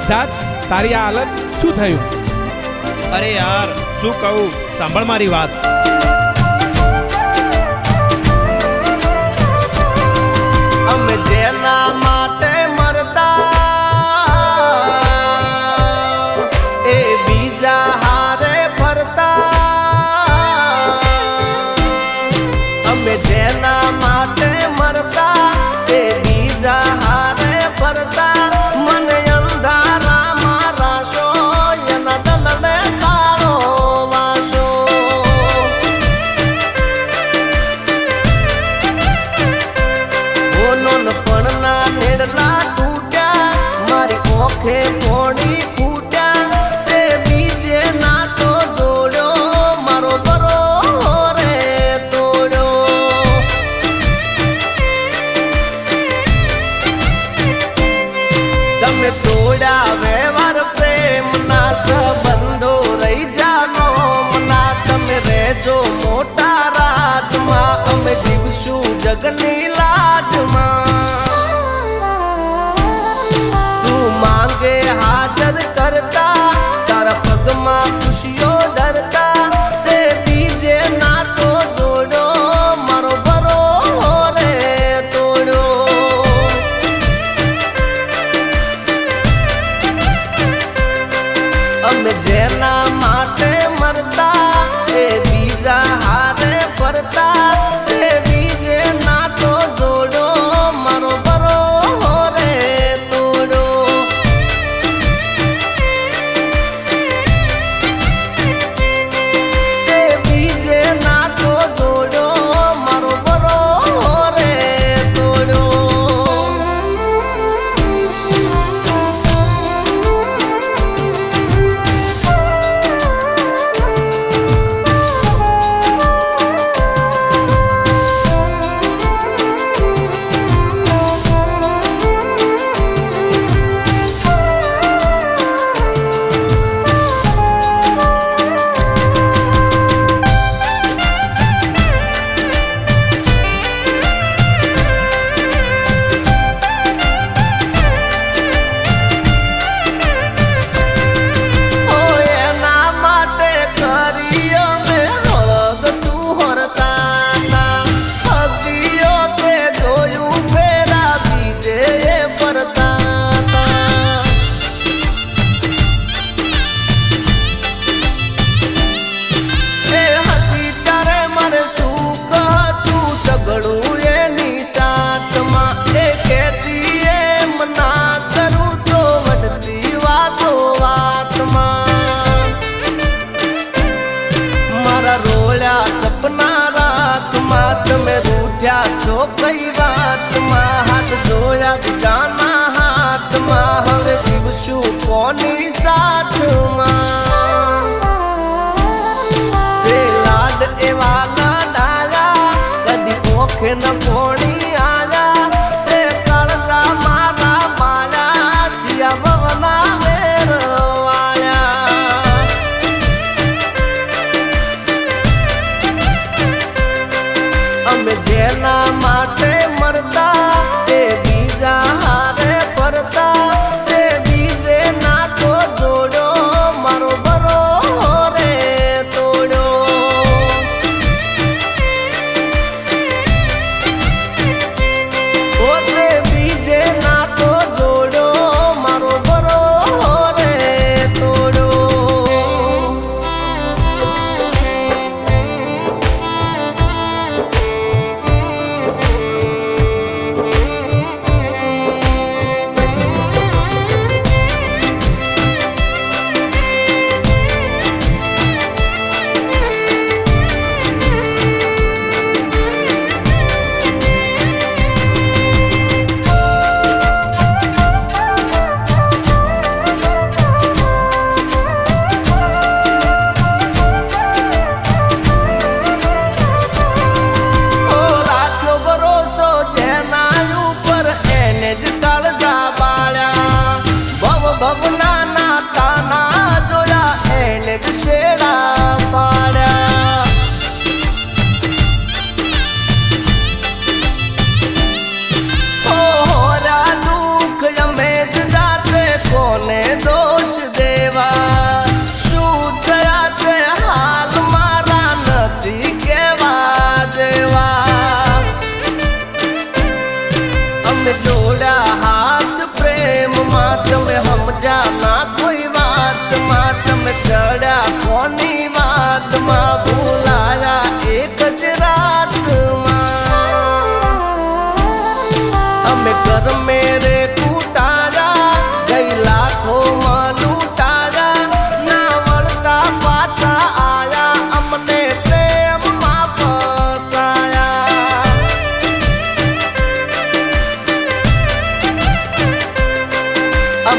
સિદ્ધાર્થ, તારી આ હાલત શું થયું? અરે યાર શું કહું, સાંભળ મારી વાત. અમે જેના માટે મરતા એ બીજા હારે ફરતા. અમે જેના માટે મરતા એ બીજા હારે ફરતા. મને અંધારામાં રાશો એના દલને તાળો વાસો. નોનપણના નેડલા તૂટ્યા, મારી ઓખે પોણી ફૂટ્યા. તે બીજે ના તો જોડ્યો, મારો બરો રે તોડ્યો. તમે તોડ્યા વ્યવહાર પ્રેમના સંબંધો રહી જાનો મના. તમે રહેજો મોટા રાજમાં, અમે જીવશું જગની લાજમાં. તું માંગે હાજર કરતા, તારા પગમાં ખુશીઓ ધરતા. તે બીજે ના તો જોડો, મારો બરો રે તોડ્યો. અમે જેના માટે મરતા એ બીજા હારે ફરતા. તે બીજે ના તો જોડો, મારો બરો રે તોડ્યો. તે બીજે ના તો જોડો, મારો બરો રે તોડ્યો.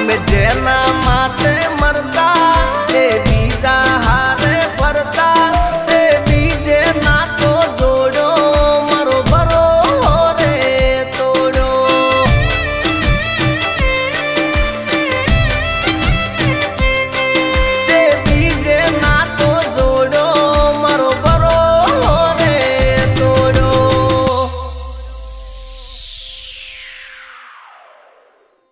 તમે જેના માટે